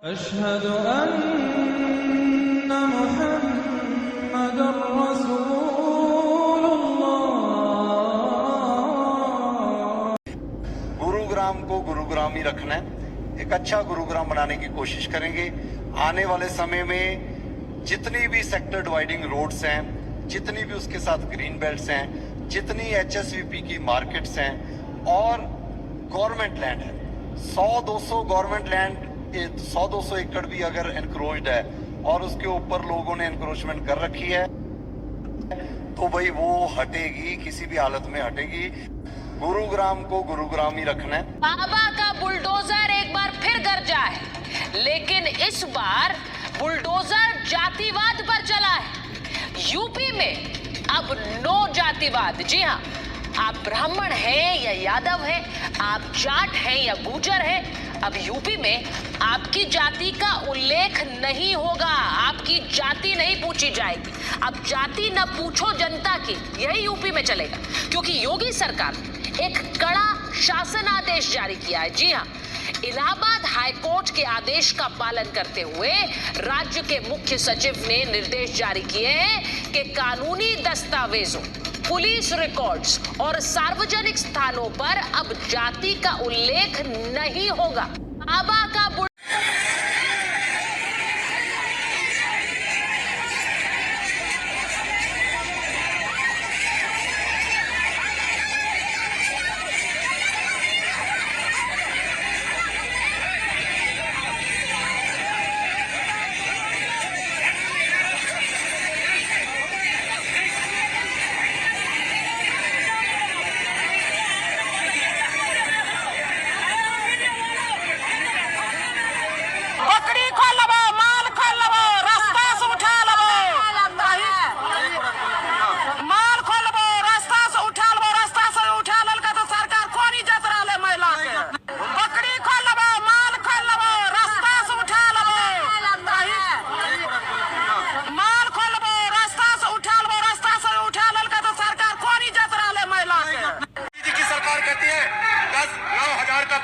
अशहदु अन्ना मुहम्मदुर रसूलुल्लाह। गुरुग्राम को गुरुग्राम ही रखना है, एक अच्छा गुरुग्राम बनाने की कोशिश करेंगे। आने वाले समय में जितनी भी सेक्टर डिवाइडिंग रोड्स हैं, जितनी भी उसके साथ ग्रीन बेल्ट्स हैं, जितनी एचएसवीपी की मार्केट्स हैं और गवर्नमेंट लैंड है, 100-200 गवर्नमेंट लैंड 100-200 एकड़ भी अगर एनक्रोच्ड है और उसके ऊपर लोगों ने एनक्रोचमेंट कर रखी है तो भाई वो हटेगी, किसी भी हालत में हटेगी। गुरुग्राम को गुरुग्राम ही रखना है। बाबा का बुलडोजर एक बार फिर गरजा है, लेकिन इस बार बुलडोजर जातिवाद पर चला है। यूपी में अब नो जातिवाद। जी हाँ, आप ब्राह्मण हैं या यादव हैं, आप जाट हैं या गुर्जर हैं, अब यूपी में आपकी जाति का उल्लेख नहीं होगा, आपकी जाति नहीं पूछी जाएगी। अब जाति न पूछो जनता की, यही यूपी में चलेगा, क्योंकि योगी सरकार एक कड़ा शासन आदेश जारी किया है। जी हाँ, इलाहाबाद हाईकोर्ट के आदेश का पालन करते हुए राज्य के मुख्य सचिव ने निर्देश जारी किए हैं कि कानूनी दस्तावेजों, पुलिस रिकॉर्ड्स और सार्वजनिक स्थानों पर अब जाति का उल्लेख नहीं होगा। बाबा का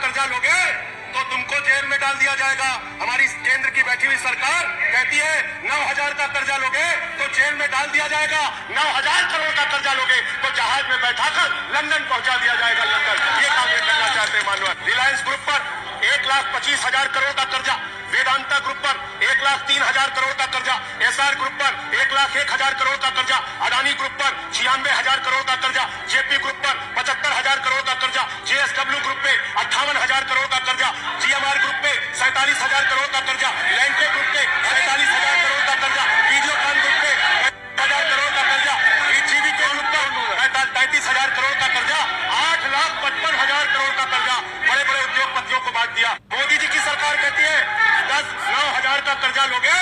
कर्जा लोगे तो तुमको जेल में डाल दिया जाएगा। हमारी केंद्र की बैठी हुई सरकार कहती है 9,000 का कर्जा लोगे तो जेल में डाल दिया जाएगा, 9,000 करोड़ का कर्जा लोगे तो जहाज में बैठाकर लंदन पहुंचा दिया जाएगा। लंदन ये काम ये करना चाहते हैं मानव। रिलायंस ग्रुप पर 1,25,000 करोड़ का कर्जा, वेदांता ग्रुप पर 1,03,000 करोड़ का कर्जा, एसआर ग्रुप पर 1,01,000 करोड़ का कर्जा, अडानी ग्रुप पर 96,000 करोड़ का कर्जा, जेपी ग्रुप पर 75,000 करोड़ का कर्जा, जेएसडब्ल्यू ग्रुप पे 58,000 करोड़ का कर्जा, जीएमआर ग्रुप पे 47,000 करोड़ का कर्जा, लैंडटे ग्रुप पे 47,000 करोड़ का कर्जा, वीडियोकॉन ग्रुप पे 1,000 करोड़ का कर्जा, ईटीवी के ग्रुप पर 35,000 करोड़ का कर्जा, 8,55,000 करोड़ का कर्जा बड़े बड़े उद्योगपतियों को बांट दिया। मोदी जी की सरकार कहती है 9,000 का कर्जा लोगे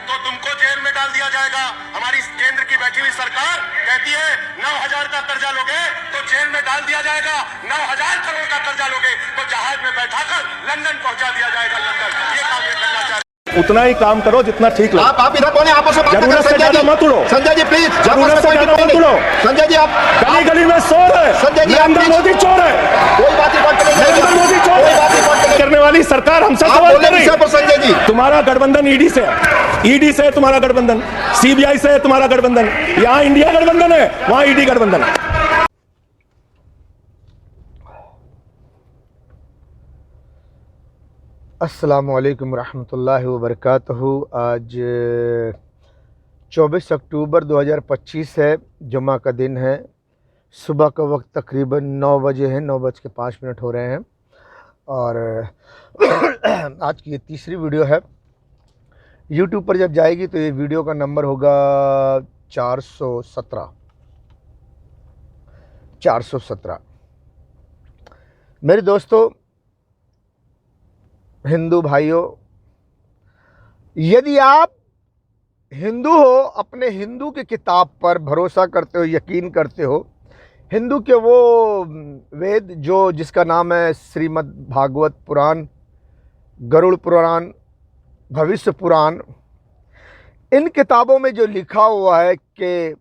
तो तुमको जेल में डाल दिया जाएगा। हमारी केंद्र की बैठी हुई सरकार कहती है 9,000 का कर्जा लोगे तो जेल में डाल दिया जाएगा, 9,000 करोड़ का कर्जा लोगे तो जहाज में बैठाकर लंदन पहुंचा दिया जाएगा। लंदन ये काम ये करना चाहते। उतना ही काम करो जितना ठीक लगे। आप इधर कौन है? आपस में बात करें। जरूरत से ज्यादा मत उड़ो। संजय जी प्लीज, जरूरत से ज्यादा मत उड़ो। संजय जी आप गली गली में चोर है। संजय जी नरेंद्र मोदी चोर है। कोई बात नहीं नरेंद्र मोदी चोर है। करने वाली सरकार हमसे सवाल कर रही है। संजय जी तुम्हारा गठबंधन ईडी से है, ईडी से तुम्हारा गठबंधन, सीबीआई से तुम्हारा गठबंधन, यहाँ इंडिया गठबंधन है, वहाँ ईडी गठबंधन है। अस्सलामुअलैकुम रहमतुल्लाहि व बरकातहू। आज 24 अक्टूबर 2025 है, जुम्मा का दिन है। सुबह का वक्त तकरीबन 9 बजे है, 9:05 हो रहे हैं और आज की ये तीसरी वीडियो है। यूट्यूब पर जब जाएगी तो ये वीडियो का नंबर होगा 417। मेरे दोस्तों, हिंदू भाइयों, यदि आप हिंदू हो, अपने हिंदू की किताब पर भरोसा करते हो, यकीन करते हो, हिंदू के वो वेद जो जिसका नाम है श्रीमद् भागवत पुराण, गरुड़ पुराण, भविष्य पुराण, इन किताबों में जो लिखा हुआ है कि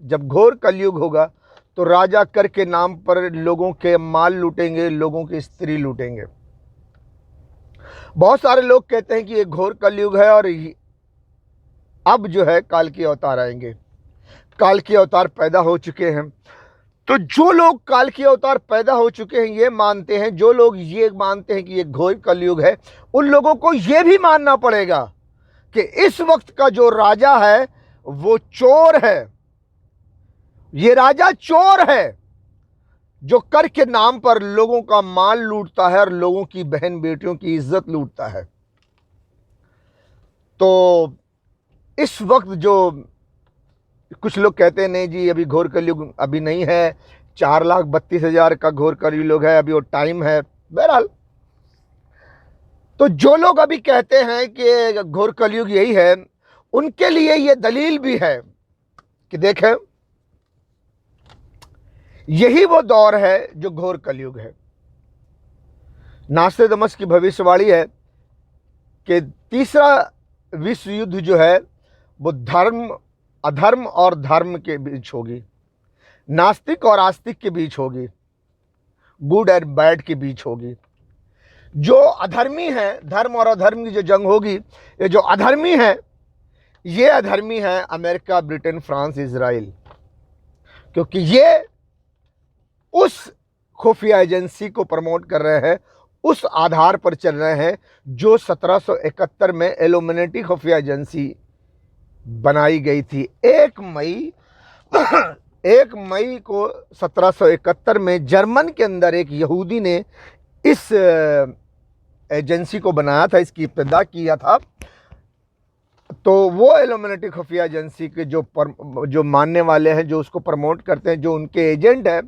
जब घोर कलयुग होगा तो राजा कर के नाम पर लोगों के माल लूटेंगे, लोगों की स्त्री लूटेंगे। बहुत सारे लोग कहते हैं कि ये घोर कलयुग है और अब जो है काल के अवतार आएंगे, काल के अवतार पैदा हो चुके हैं। तो जो लोग काल के अवतार पैदा हो चुके हैं ये मानते हैं, जो लोग ये मानते हैं कि ये घोर कलयुग है, उन लोगों को ये भी मानना पड़ेगा कि इस वक्त का जो राजा है वो चोर है। ये राजा चोर है जो कर के नाम पर लोगों का माल लूटता है और लोगों की बहन बेटियों की इज्जत लूटता है। तो इस वक्त जो कुछ लोग कहते हैं नहीं जी अभी घोर कलयुग अभी नहीं है, 4,32,000 का घोर कलयुग है, अभी वो टाइम है। बहरहाल तो जो लोग अभी कहते हैं कि घोर कलयुग यही है, उनके लिए ये दलील भी है कि देखें यही वो दौर है जो घोर कलयुग है। नास्ट्रेडमस की भविष्यवाणी है कि तीसरा विश्व युद्ध जो है वो अधर्म और धर्म के बीच होगी, नास्तिक और आस्तिक के बीच होगी, गुड और बैड के बीच होगी। जो अधर्मी है, धर्म और अधर्म की जो जंग होगी, ये जो अधर्मी है ये अधर्मी है अमेरिका, ब्रिटेन, फ्रांस, इजराइल, क्योंकि ये उस खुफिया एजेंसी को प्रमोट कर रहे हैं, उस आधार पर चल रहे हैं जो 1771 में इल्यूमिनेटी खुफिया एजेंसी बनाई गई थी। 1 मई को 1771 में जर्मन के अंदर एक यहूदी ने इस एजेंसी को बनाया था, इसकी इब्तिदा किया था। तो वो इल्यूमिनेटी खुफिया एजेंसी के जो मानने वाले हैं, जो उसको प्रमोट करते हैं, जो उनके एजेंट हैं,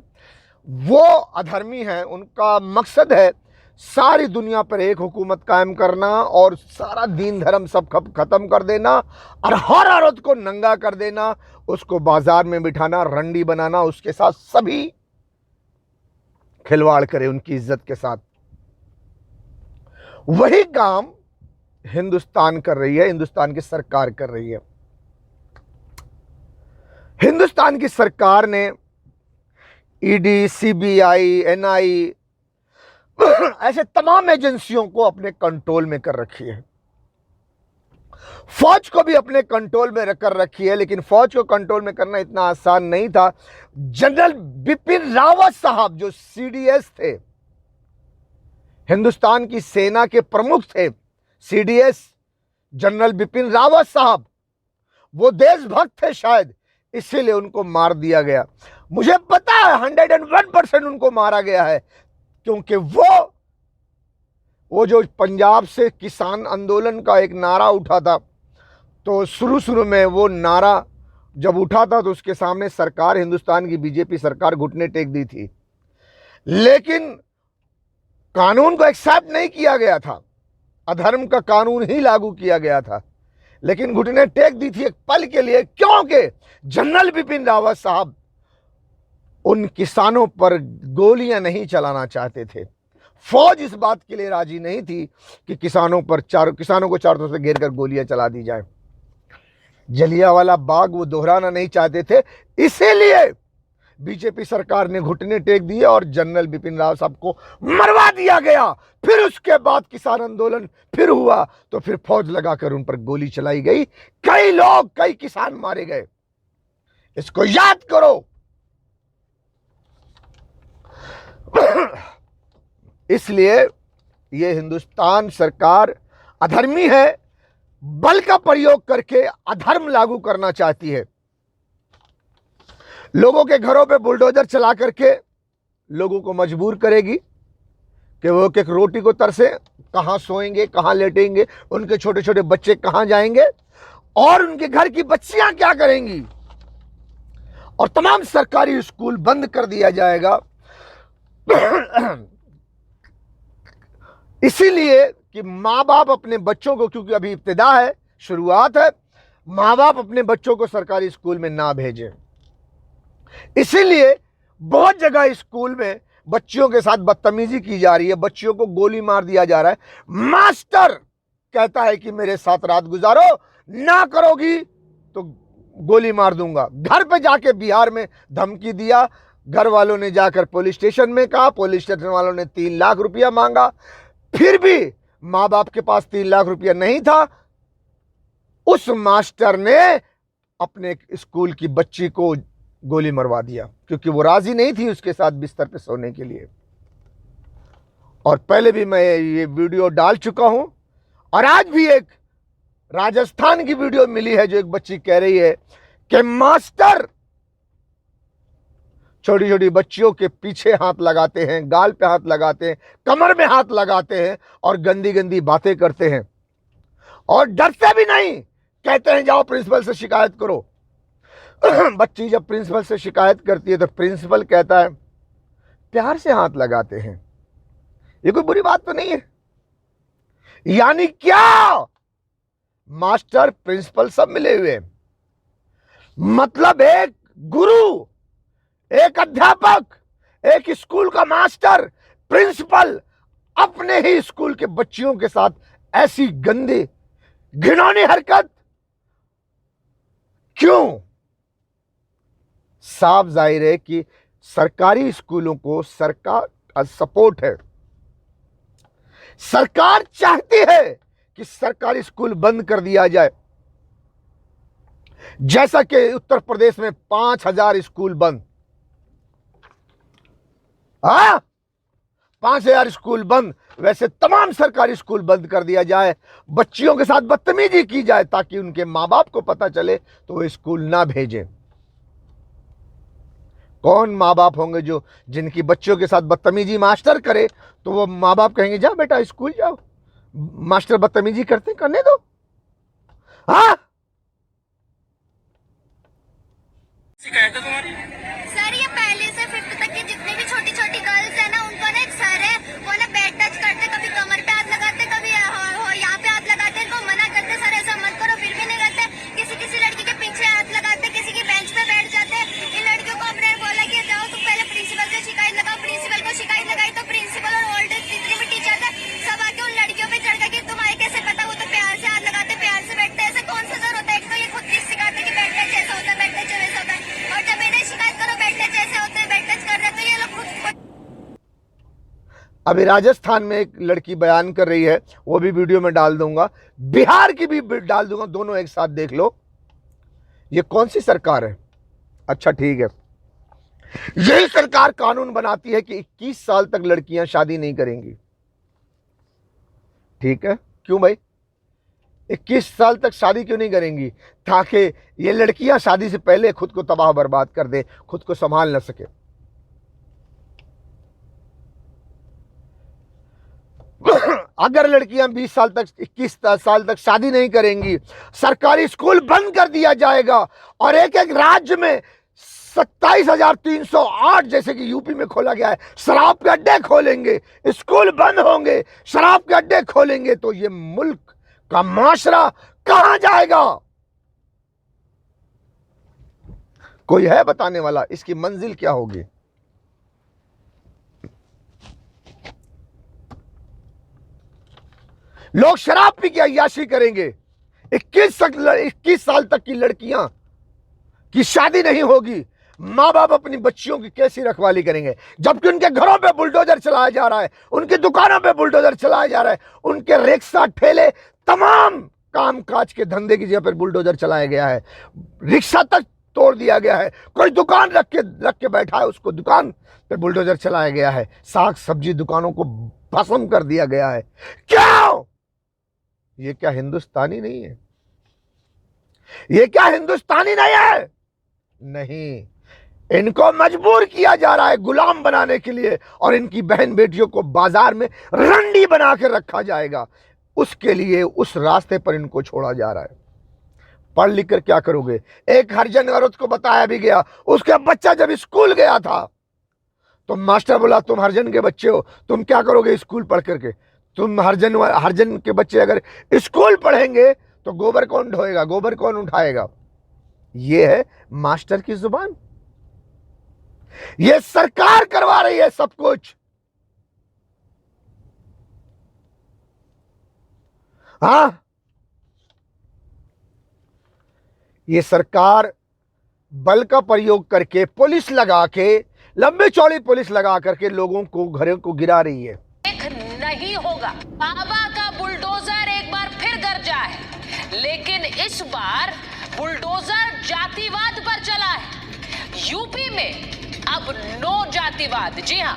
वो अधर्मी हैं। उनका मकसद है सारी दुनिया पर एक हुकूमत कायम करना और सारा दीन धर्म सब खत्म कर देना और हर औरत को नंगा कर देना, उसको बाजार में बिठाना, रंडी बनाना, उसके साथ सभी खिलवाड़ करे उनकी इज्जत के साथ। वही काम हिंदुस्तान कर रही है, हिंदुस्तान की सरकार कर रही है। हिंदुस्तान की सरकार ने ईडी, सीबीआई, एनआई ऐसे तमाम एजेंसियों को अपने कंट्रोल में कर रखी है। फौज को भी अपने कंट्रोल में कर रखी है, लेकिन फौज को कंट्रोल में करना इतना आसान नहीं था। जनरल बिपिन रावत साहब जो सीडीएस थे, हिंदुस्तान की सेना के प्रमुख थे, सीडीएस जनरल बिपिन रावत साहब, वो देशभक्त थे शायद, इसीलिए उनको मार दिया गया। मुझे पता है 101% उनको मारा गया है, क्योंकि वो जो पंजाब से किसान आंदोलन का एक नारा उठा था, तो शुरू में वो नारा जब उठा था तो उसके सामने सरकार, हिंदुस्तान की बीजेपी सरकार घुटने टेक दी थी, लेकिन कानून को एक्सेप्ट नहीं किया गया था, अधर्म का कानून ही लागू किया गया था, लेकिन घुटने टेक दी थी एक पल के लिए, क्योंकि जनरल बिपिन रावत साहब उन किसानों पर गोलियां नहीं चलाना चाहते थे। फौज इस बात के लिए राजी नहीं थी कि किसानों को चारों तरफ से घेर कर गोलियां चला दी जाए। जलियांवाला बाग वो दोहराना नहीं चाहते थे, इसीलिए बीजेपी सरकार ने घुटने टेक दिए और जनरल बिपिन रावत साहब को मरवा दिया गया। फिर उसके बाद किसान आंदोलन फिर हुआ, तो फिर फौज लगाकर उन पर गोली चलाई गई, कई किसान मारे गए। इसको याद करो। इसलिए ये हिंदुस्तान सरकार अधर्मी है, बल का प्रयोग करके अधर्म लागू करना चाहती है। लोगों के घरों पे बुलडोजर चला करके लोगों को मजबूर करेगी कि वो एक रोटी को तरसे, कहां सोएंगे, कहां लेटेंगे, उनके छोटे छोटे बच्चे कहां जाएंगे और उनके घर की बच्चियां क्या करेंगी। और तमाम सरकारी स्कूल बंद कर दिया जाएगा, इसीलिए कि माँ बाप अपने बच्चों को, क्योंकि अभी इब्तिदा है, शुरुआत है, माँ बाप अपने बच्चों को सरकारी स्कूल में ना भेजें। इसीलिए बहुत जगह स्कूल में बच्चियों के साथ बदतमीजी की जा रही है, बच्चियों को गोली मार दिया जा रहा है। मास्टर कहता है कि मेरे साथ रात गुजारो, ना करोगी तो गोली मार दूंगा। घर पे जाके बिहार में धमकी दिया, घर वालों ने जाकर पुलिस स्टेशन में कहा, पुलिस स्टेशन वालों ने 3 लाख रुपया मांगा, फिर भी माँ बाप के पास 3 लाख रुपया नहीं था, उस मास्टर ने अपने स्कूल की बच्ची को गोली मरवा दिया क्योंकि वो राजी नहीं थी उसके साथ बिस्तर पे सोने के लिए। और पहले भी मैं ये वीडियो डाल चुका हूं और आज भी एक राजस्थान की वीडियो मिली है जो एक बच्ची कह रही है कि मास्टर छोटी छोटी बच्चियों के पीछे हाथ लगाते हैं, गाल पे हाथ लगाते हैं, कमर में हाथ लगाते हैं और गंदी गंदी बातें करते हैं और डरते भी नहीं, कहते हैं जाओ प्रिंसिपल से शिकायत करो। बच्ची जब प्रिंसिपल से शिकायत करती है तो प्रिंसिपल कहता है प्यार से हाथ लगाते हैं, ये कोई बुरी बात तो नहीं है। यानी क्या, मास्टर प्रिंसिपल सब मिले हुए, मतलब एक गुरु, एक अध्यापक, एक स्कूल का मास्टर, प्रिंसिपल अपने ही स्कूल के बच्चियों के साथ ऐसी गंदी घिनौनी हरकत क्यों? साफ जाहिर है कि सरकारी स्कूलों को सरकार का सपोर्ट है। सरकार चाहती है कि सरकारी स्कूल बंद कर दिया जाए, जैसा कि उत्तर प्रदेश में 5000 स्कूल बंद। 5000 स्कूल बंद, वैसे तमाम सरकारी स्कूल बंद कर दिया जाए, बच्चियों के साथ बदतमीजी की जाए ताकि उनके मां बाप को पता चले तो वो स्कूल ना भेजें। कौन माँ बाप होंगे जो जिनकी बच्चों के साथ बदतमीजी मास्टर करे तो वो माँ बाप कहेंगे जा बेटा स्कूल जाओ, मास्टर बदतमीजी करते करने दो। हाँ शिकायत है तुम्हारी? सर ये पहले से 5th तक की जितने भी छोटी छोटी गर्ल्स है ना, उनको ना एक सर है, वो ना बेड टच करते, कभी कमर पे हाथ लगाते, कभी यहाँ पे हाथ लगाते, इनको मना करते सर ऐसा मत करो, फिर भी नहीं करते। किसी किसी लड़की के पीछे हाथ लगाते, किसी की बेंच पे बैठ जाते। इन लड़कियों को हमने बोला कि जाओ तुम पहले प्रिंसिपल से शिकायत लगाओ। प्रिंसिपल को शिकायत लगाई तो प्रिंसिपल और ओल्ड जितने भी टीचर थे सब आके उन लड़कियों पे चढ़ गए कि तुम्हारे कैसे पता, वो तो प्यार से हाथ लगाते, प्यार से बैठते, ऐसा कौन सा सर होता है? एक तो ये खुद सिखाते कि बैठ टच ऐसा होता है, बैठ टच वैसा होता है, और जब इन्हें शिकायत करो बैठ टच ऐसे होते हैं, बैठ टच कर रहे, तो ये लोग खुद। अभी राजस्थान में एक लड़की बयान कर रही है, वो भी वीडियो में डाल दूंगा, बिहार की भी डाल दूंगा, दोनों एक साथ देख लो। ये कौन सी सरकार है? अच्छा ठीक है, यही सरकार कानून बनाती है कि 21 साल तक लड़कियां शादी नहीं करेंगी। ठीक है, क्यों भाई 21 साल तक शादी क्यों नहीं करेंगी? ताकि ये लड़कियां शादी से पहले खुद को तबाह बर्बाद कर दे, खुद को संभाल न सके। अगर लड़कियां 20 साल तक 21 साल तक शादी नहीं करेंगी, सरकारी स्कूल बंद कर दिया जाएगा और एक एक राज्य में 27,308 जैसे कि यूपी में खोला गया है, शराब के अड्डे खोलेंगे, स्कूल बंद होंगे, शराब के अड्डे खोलेंगे, तो ये मुल्क का माशरा कहां जाएगा? कोई है बताने वाला इसकी मंजिल क्या होगी? लोग शराब पी के अय्याशी करेंगे, 21 साल तक की लड़कियां की शादी नहीं होगी, माँ बाप अपनी बच्चियों की कैसी रखवाली करेंगे? जबकि उनके घरों पे बुलडोजर चलाया जा रहा है, उनकी दुकानों पे बुलडोजर चलाया जा रहा है, उनके रिक्शा ठेले तमाम काम काज के धंधे की जगह पर बुलडोजर चलाया गया है, रिक्शा तक तोड़ दिया गया है, कोई दुकान रख के बैठा है उसको दुकान पे बुलडोजर चलाया गया है, साग सब्जी दुकानों को भस्म कर दिया गया है। क्यों? ये क्या हिंदुस्तानी नहीं है? ये क्या हिंदुस्तानी नहीं है? नहीं, इनको मजबूर किया जा रहा है गुलाम बनाने के लिए और इनकी बहन बेटियों को बाजार में रंडी बना के रखा जाएगा, उसके लिए उस रास्ते पर इनको छोड़ा जा रहा है। पढ़ लिख कर क्या करोगे? एक हरिजन औरत को बताया भी गया, उसका बच्चा जब स्कूल गया था तो मास्टर बोला तुम हरिजन के बच्चे हो, तुम क्या करोगे स्कूल पढ़ करके? तुम हरिजन के बच्चे अगर स्कूल पढ़ेंगे तो गोबर कौन ढोएगा, गोबर कौन उठाएगा? ये है मास्टर की जुबान, ये सरकार करवा रही है सब कुछ। हाँ, ये सरकार बल का प्रयोग करके पुलिस लगा के, लंबी चौड़ी पुलिस लगा करके लोगों को घरों को गिरा रही है। नहीं होगा। बाबा का लेकिन इस बार बुलडोजर जातिवाद पर चला है। यूपी में अब नो जातिवाद। जी हां,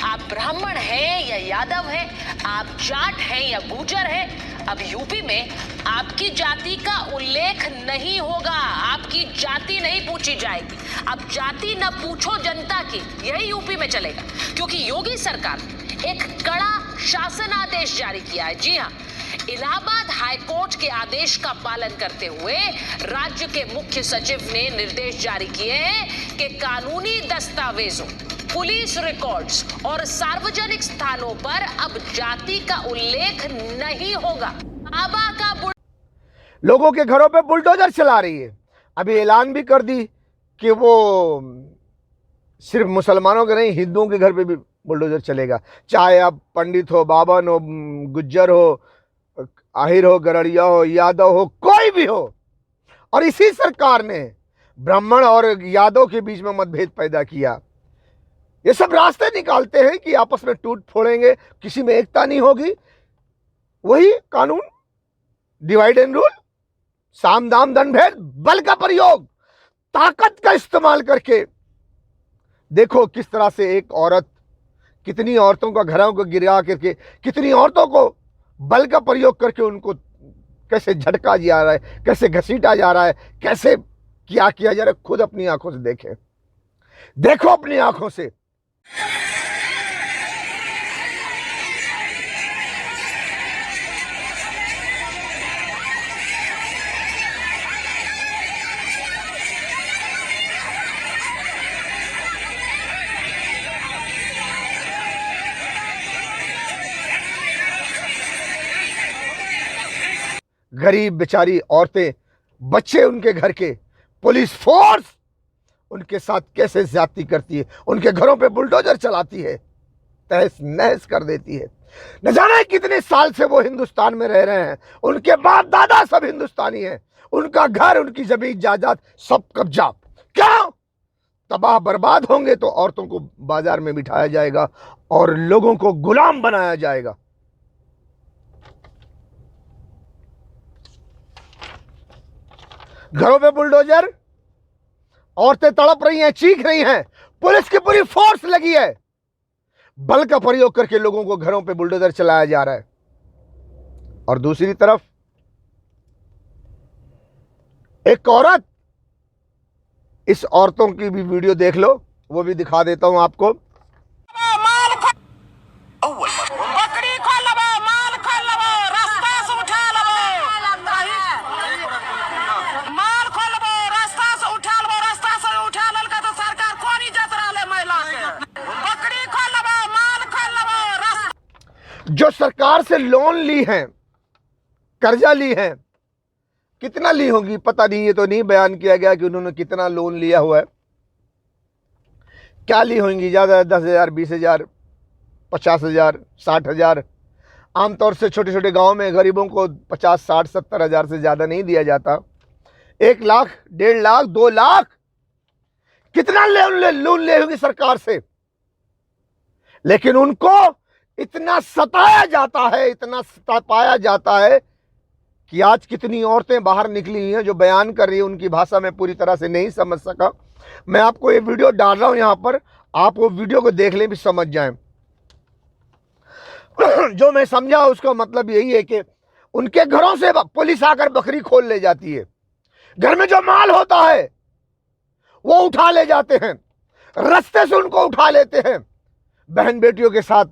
आप ब्राह्मण हैं या यादव हैं, आप जाट हैं या गुर्जर हैं, अब यूपी में आपकी जाति का उल्लेख नहीं होगा, आपकी जाति नहीं पूछी जाएगी। अब जाति न पूछो जनता की, यही यूपी में चलेगा, क्योंकि योगी सरकार ने एक कड़ा शासन आदेश जारी किया है। जी हां, इलाहाबाद हाईकोर्ट के आदेश का पालन करते हुए राज्य के मुख्य सचिव ने निर्देश जारी किए हैं कि कानूनी दस्तावेजों, पुलिस रिकॉर्ड्स और सार्वजनिक स्थानों पर अब जाति का उल्लेख नहीं होगा। आबा का लोगों के घरों पे बुलडोजर चला रही है। अभी ऐलान भी कर दी कि वो सिर्फ मुसलमानों के नहीं, हिंदुओं के घर पे भी बुलडोजर चलेगा, चाहे आप पंडित हो, बावन हो, गुज्जर हो, आहिर हो, गरड़िया हो, यादव हो, कोई भी हो। और इसी सरकार ने ब्राह्मण और यादव के बीच में मतभेद पैदा किया। ये सब रास्ते निकालते हैं कि आपस में टूट फोड़ेंगे, किसी में एकता नहीं होगी। वही कानून, डिवाइड एंड रूल, साम दाम दंड भेद, बल का प्रयोग, ताकत का इस्तेमाल करके देखो किस तरह से एक औरत, कितनी औरतों का घरों को गिरा करके, कितनी औरतों को बल का प्रयोग करके उनको कैसे झटका जा रहा है, कैसे घसीटा जा रहा है, कैसे क्या किया जा रहा है। खुद अपनी आंखों से देखें, देखो अपनी आंखों से। गरीब बेचारी औरतें, बच्चे उनके घर के, पुलिस फोर्स उनके साथ कैसे ज्यादती करती है, उनके घरों पे बुलडोजर चलाती है, तहस नहस कर देती है। न जाने कितने साल से वो हिंदुस्तान में रह रहे हैं, उनके बाप दादा सब हिंदुस्तानी हैं, उनका घर, उनकी जमीन जायदाद सब कब्जा। क्यों? तबाह बर्बाद होंगे तो औरतों को बाजार में बिठाया जाएगा और लोगों को गुलाम बनाया जाएगा। घरों पे बुलडोजर, औरतें तड़प रही हैं, चीख रही हैं, पुलिस की पूरी फोर्स लगी है, बल का प्रयोग करके लोगों को घरों पे बुलडोजर चलाया जा रहा है। और दूसरी तरफ एक औरत, इस औरतों की भी वीडियो देख लो, वो भी दिखा देता हूं आपको। बकरी खोल लो, माल खोल लो, रास्ता से उठा लो, माल खोल लो, रास्ता से उठा लो, रास्ता से उठा लो तो सरकार कौन इज्जत रहा महिला के। बकरी खोल लो, माल खोल लो। जो सरकार से लोन ली है, कर्जा ली है, कितना ली होगी पता नहीं, ये तो नहीं बयान किया गया कि उन्होंने कितना लोन लिया हुआ है। क्या ली होंगी? ज़्यादा 10,000, 20,000, 50,000, 60,000। आमतौर से छोटे छोटे गांव में गरीबों को 50, 60, 70 हज़ार से ज़्यादा नहीं दिया जाता। 1 लाख, 1.5 लाख, 2 लाख, कितना लोन ले होंगे सरकार से। लेकिन उनको इतना सताया जाता है, इतना सताया जाता है कि आज कितनी औरतें बाहर निकली हैं जो बयान कर रही है, उनकी भाषा में पूरी तरह से नहीं समझ सका। मैं आपको ये वीडियो डाल रहा हूं यहां पर, आप वो वीडियो को देख लें भी समझ जाएं। जो मैं समझा उसका मतलब यही है कि उनके घरों से पुलिस आकर बकरी खोल ले जाती है, घर में जो माल होता है वो उठा ले जाते हैं, रास्ते से उनको उठा लेते हैं, बहन बेटियों के साथ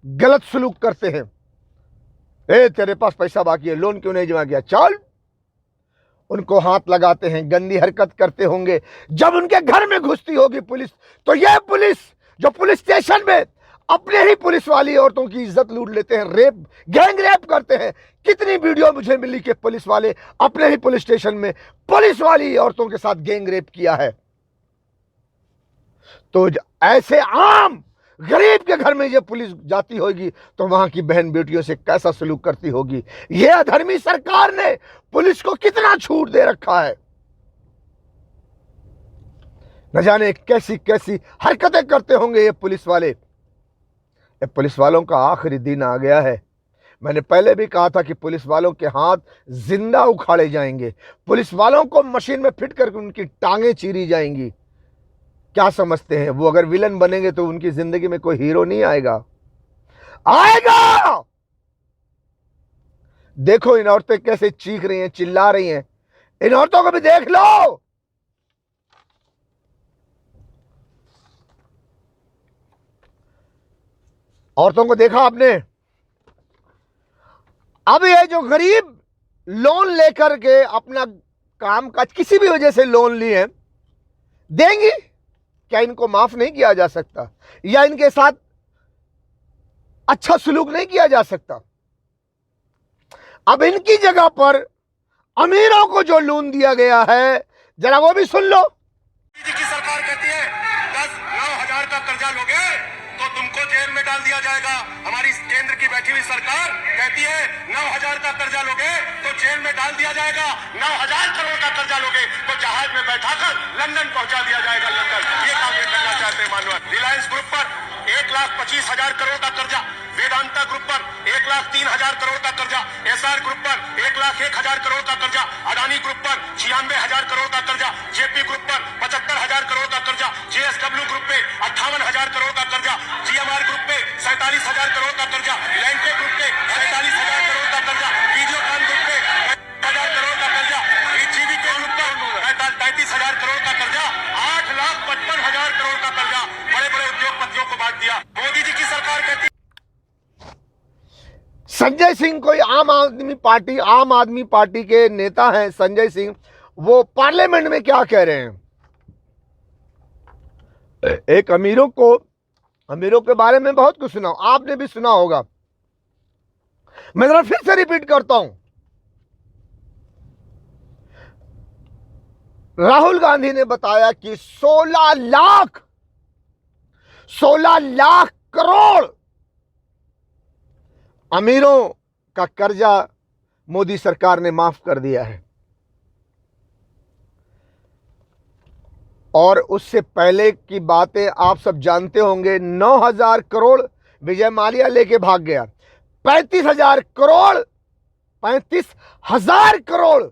गलत सलूक करते हैं। तेरे पास पैसा बाकी है, लोन क्यों नहीं जमा किया, चल। उनको हाथ लगाते हैं, गंदी हरकत करते होंगे। जब उनके घर में घुसती होगी पुलिस, तो यह पुलिस जो पुलिस स्टेशन में अपने ही पुलिस वाली औरतों की इज्जत लूट लेते हैं, रेप, गैंग रेप करते हैं। कितनी वीडियो मुझे मिली कि पुलिस वाले अपने ही पुलिस स्टेशन में पुलिस वाली औरतों के साथ गैंग रेप किया है। तो ऐसे आम गरीब के घर में ये पुलिस जाती होगी तो वहां की बहन बेटियों से कैसा सलूक करती होगी। ये अधर्मी सरकार ने पुलिस को कितना छूट दे रखा है। न जाने कैसी कैसी हरकतें करते होंगे ये पुलिस वाले। ये पुलिस वालों का आखिरी दिन आ गया है। मैंने पहले भी कहा था कि पुलिस वालों के हाथ जिंदा उखाड़े जाएंगे, पुलिस वालों को मशीन में फिट करके उनकी टांगें चीरी जाएंगी। क्या समझते हैं वो अगर विलन बनेंगे तो उनकी जिंदगी में कोई हीरो नहीं आएगा? आएगा। देखो इन औरतें कैसे चीख रही हैं, चिल्ला रही हैं। इन औरतों को भी देख लो। औरतों को देखा आपने? अब ये जो गरीब लोन लेकर के अपना काम काज किसी भी वजह से लोन लिए देंगी, क्या इनको माफ नहीं किया जा सकता? या इनके साथ अच्छा सलूक नहीं किया जा सकता? अब इनकी जगह पर अमीरों को जो लोन दिया गया है, जरा वो भी सुन लो। मोदी जी की सरकार कहती है 10-9 हजार का कर्जा लोगे तो तुमको जेल में डाल दिया जाएगा। हमारी केंद्र की बैठी हुई सरकार कहती है 9 हजार का कर्जा लोगे तो जेल में डाल दिया जाएगा। 9 हजार करोड़ का कर्जा लोगे तो जहाज में बैठाकर लंदन पहुंचा दिया जाएगा। लंदन ये काम ये करना चाहते हैं मानव। रिलायंस ग्रुप पर 1,25,000 करोड़ का कर्जा, वेदांता ग्रुप पर 1,03,000 करोड़ का कर्जा, एसआर ग्रुप पर 1,01,000 करोड़ का कर्जा, अडानी ग्रुप पर 96,000 करोड़ का कर्जा, जेपी ग्रुप पर 75,000 करोड़ का कर्जा, जेएसडब्ल्यू ग्रुप पे 58,000 करोड़ का कर्जा, जीएमआर ग्रुप पे 47,000 करोड़ का कर्जा, लैंडे ग्रुप पे 47,000 करोड़ का कर्जा, वीडियोकॉन ग्रुप पे 1,000 करोड़ का कर्जा, जीवीके ग्रुप पर 33,000 करोड़ का कर्जा, 8,55,000 करोड़ का कर्जा बड़े बड़े उद्योगपतियों को बांट दिया। मोदी जी की सरकार कहती संजय सिंह कोई आम आदमी पार्टी के नेता हैं संजय सिंह, वो पार्लियामेंट में क्या कह रहे हैं? एक अमीरों के बारे में बहुत कुछ सुना, आपने भी सुना होगा। मैं जरा फिर से रिपीट करता हूं। राहुल गांधी ने बताया कि 16 लाख करोड़ अमीरों का कर्जा मोदी सरकार ने माफ कर दिया है। और उससे पहले की बातें आप सब जानते होंगे। 9,000 करोड़ विजय माल्या लेके भाग गया। 35,000 करोड़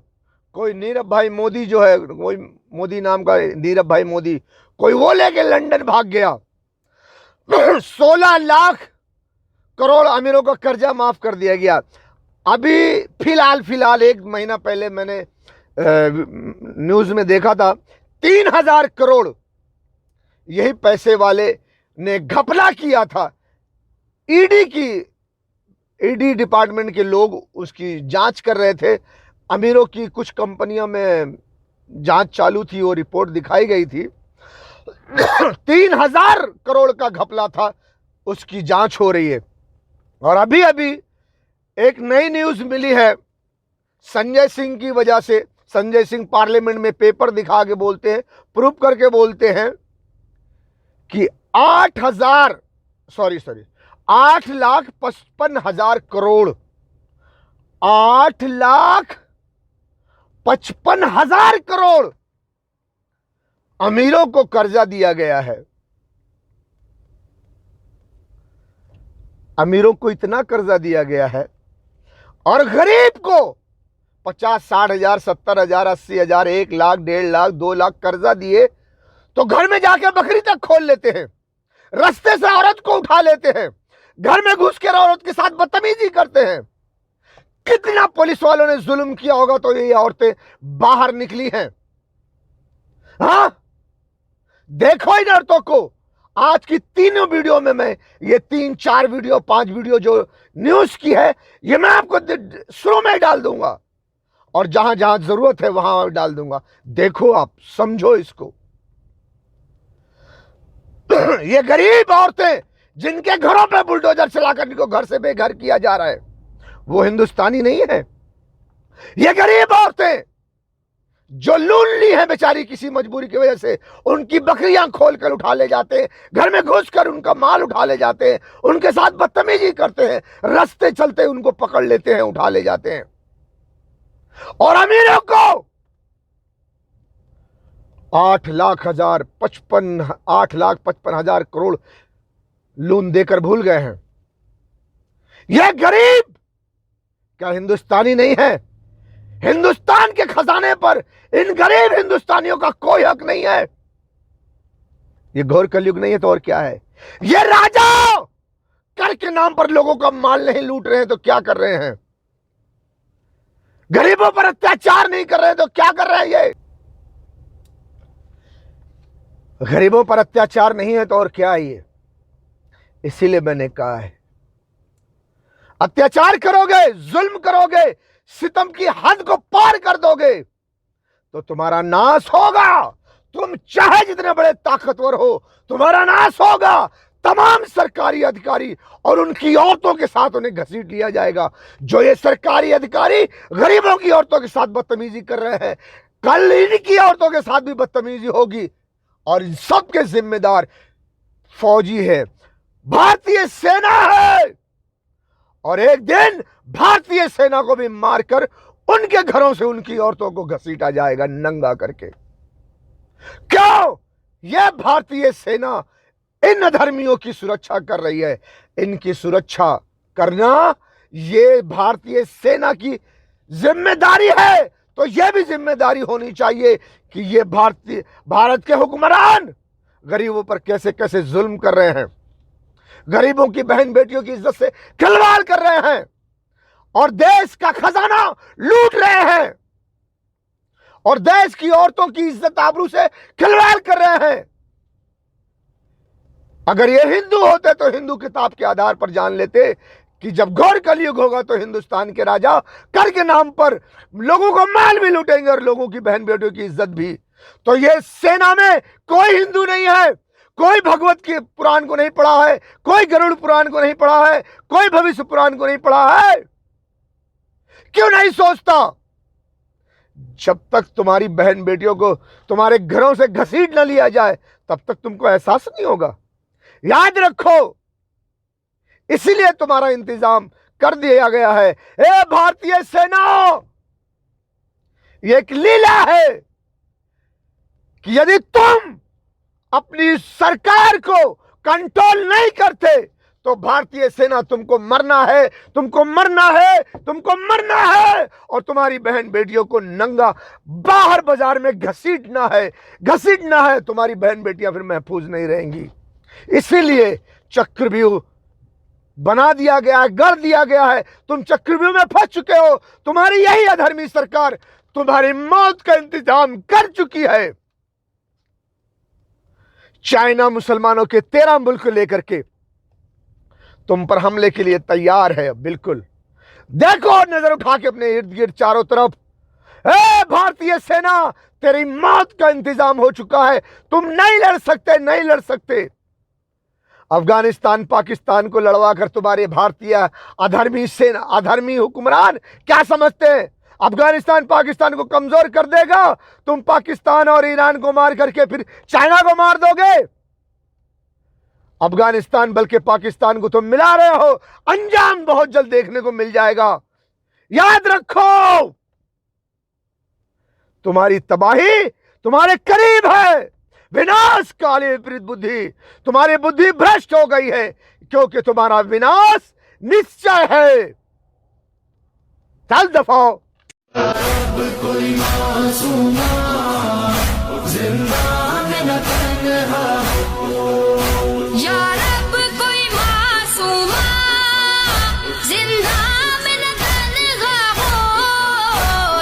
कोई नीरव भाई मोदी जो है, कोई मोदी नाम का नीरव भाई मोदी, कोई वो लेके लंदन भाग गया। 16 लाख करोड़ अमीरों का कर्जा माफ कर दिया गया। अभी फिलहाल 1 महीना पहले मैंने न्यूज में देखा था 3,000 करोड़ यही पैसे वाले ने घपला किया था। ईडी डिपार्टमेंट के लोग उसकी जांच कर रहे थे। अमीरों की कुछ कंपनियों में जांच चालू थी, वो रिपोर्ट दिखाई गई थी। 3,000 करोड़ का घपला था, उसकी जांच हो रही है। और अभी एक नई न्यूज मिली है संजय सिंह की वजह से। संजय सिंह पार्लियामेंट में पेपर दिखा के बोलते हैं, प्रूफ करके बोलते हैं कि 8,55,000 करोड़ 8,55,000 करोड़ अमीरों को कर्जा दिया गया है। अमीरों को इतना कर्जा दिया गया है और गरीब को 50-60,000, 70,000, 80,000, 1 लाख, 1.5 लाख, 2 लाख कर्जा दिए तो घर में जाके बकरी तक खोल लेते हैं, रास्ते से औरत को उठा लेते हैं, घर में घुस कर औरत के साथ बदतमीजी करते हैं। कितना पुलिस वालों ने जुल्म किया होगा तो ये औरतें बाहर निकली हैं। हाँ, देखो इन औरतों को। आज की तीनों वीडियो में मैं ये 3-4 वीडियो 5 वीडियो जो न्यूज की है, ये मैं आपको शुरू में डाल दूंगा और जहां जहां जरूरत है वहां डाल दूंगा। देखो, आप समझो इसको। ये गरीब औरतें जिनके घरों पे बुलडोजर चलाकर इनको घर से बेघर किया जा रहा है, वो हिंदुस्तानी नहीं है। ये गरीब औरतें जो लून ली है बेचारी किसी मजबूरी की वजह से, उनकी बकरियां खोलकर उठा ले जाते हैं, घर में घुसकर उनका माल उठा ले जाते हैं, उनके साथ बदतमीजी करते हैं, रास्ते चलते उनको पकड़ लेते हैं, उठा ले जाते हैं। और अमीरों को 8,55,000 करोड़ लोन देकर भूल गए हैं। यह गरीब क्या हिंदुस्तानी नहीं है? हिंदुस्तान के खजाने पर इन गरीब हिंदुस्तानियों का कोई हक नहीं है। ये घोर कलयुग नहीं है तो और क्या है? ये राजा कर के नाम पर लोगों का माल नहीं लूट रहे हैं तो क्या कर रहे हैं? गरीबों पर अत्याचार नहीं कर रहे हैं तो क्या कर रहे हैं? ये गरीबों पर अत्याचार नहीं है तो और क्या है? ये इसीलिए मैंने कहा है, अत्याचार करोगे, जुल्म करोगे, सितम की हद को पार कर दोगे तो तुम्हारा नाश होगा। तुम चाहे जितने बड़े ताकतवर हो, तुम्हारा नाश होगा। तमाम सरकारी अधिकारी और उनकी औरतों के साथ उन्हें घसीट लिया जाएगा। जो ये सरकारी अधिकारी गरीबों की औरतों के साथ बदतमीजी कर रहे हैं, कल इनकी औरतों के साथ भी बदतमीजी होगी और इन सब के जिम्मेदार फौजी है, भारतीय सेना है। और एक दिन भारतीय सेना को भी मारकर उनके घरों से उनकी औरतों को घसीटा जाएगा नंगा करके। क्यों? यह भारतीय सेना इन अधर्मियों की सुरक्षा कर रही है। इनकी सुरक्षा करना यह भारतीय सेना की जिम्मेदारी है। तो यह भी जिम्मेदारी होनी चाहिए कि ये भारत के हुक्मरान गरीबों पर कैसे कैसे जुल्म कर रहे हैं, गरीबों की बहन बेटियों की इज्जत से खिलवाड़ कर रहे हैं और देश का खजाना लूट रहे हैं और देश की औरतों की इज्जत आबरू से खिलवाड़ कर रहे हैं। अगर ये हिंदू होते तो हिंदू किताब के आधार पर जान लेते कि जब घोर कलयुग होगा तो हिंदुस्तान के राजा कर के नाम पर लोगों को माल भी लूटेंगे और लोगों की बहन बेटियों की इज्जत भी। तो ये सेना में कोई हिंदू नहीं है, कोई भगवत के पुराण को नहीं पढ़ा है, कोई गरुड़ पुराण को नहीं पढ़ा है, कोई भविष्य पुराण को नहीं पढ़ा है। क्यों नहीं सोचता? जब तक तुम्हारी बहन बेटियों को तुम्हारे घरों से घसीट न लिया जाए तब तक तुमको एहसास नहीं होगा। याद रखो, इसीलिए तुम्हारा इंतजाम कर दिया गया है। ए भारतीय सेना, यह एक लीला है कि यदि तुम अपनी सरकार को कंट्रोल नहीं करते तो भारतीय सेना तुमको मरना है, तुमको मरना है, तुमको मरना है और तुम्हारी बहन बेटियों को नंगा बाहर बाजार में घसीटना है, घसीटना है। तुम्हारी बहन बेटियां फिर महफूज नहीं रहेंगी। इसीलिए चक्रव्यूह बना दिया गया है, गढ़ दिया गया है। तुम चक्रव्यूह में फंस चुके हो। तुम्हारी यही अधर्मी सरकार तुम्हारी मौत का इंतजाम कर चुकी है। चाइना मुसलमानों के 13 मुल्क लेकर के तुम पर हमले के लिए तैयार है। बिल्कुल देखो, नजर उठा के अपने इर्द गिर्द चारों तरफ। भारतीय सेना, तेरी मौत का इंतजाम हो चुका है। तुम नहीं लड़ सकते, नहीं लड़ सकते। अफगानिस्तान पाकिस्तान को लड़वा कर तुम्हारे भारतीय अधर्मी सेना, अधर्मी हुक्मरान क्या समझते हैं? अफगानिस्तान पाकिस्तान को कमजोर कर देगा। तुम पाकिस्तान और ईरान को मार करके फिर चाइना को मार दोगे। अफगानिस्तान बल्कि पाकिस्तान को तुम मिला रहे हो। अंजाम बहुत जल्द देखने को मिल जाएगा। याद रखो, तुम्हारी तबाही तुम्हारे करीब है। विनाश काले विपरीत बुद्धि, तुम्हारी बुद्धि भ्रष्ट हो गई है क्योंकि तुम्हारा विनाश निश्चय है। चल दफाओ। कोई मासूमा जिंदा में न तन्हा हो, या रब कोई मासूमा जिंदा में न तन्हा हो,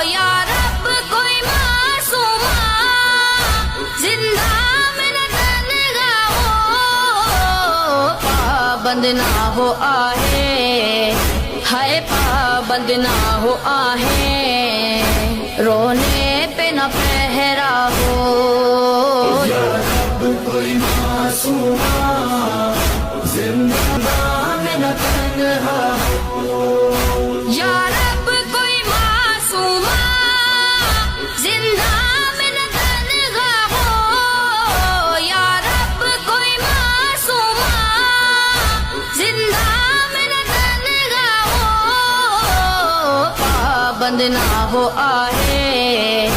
या रब कोई मासूमा जिंदा में न तन्हा हो। पाबंद ना हो आहे, हाय पाबंद ना हो आहे, रोने पे न पहरा हो। या रब कोई मासूमा जिंदा में न तन्हा हो, या रब कोई मासूमा जिंदा में न तन्हा हो, या रब कोई मासूमा जिंदा में न तन्हा हो। पाबंद ना हो आहे,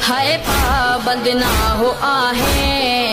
हाय पाबंद ना हो आहे,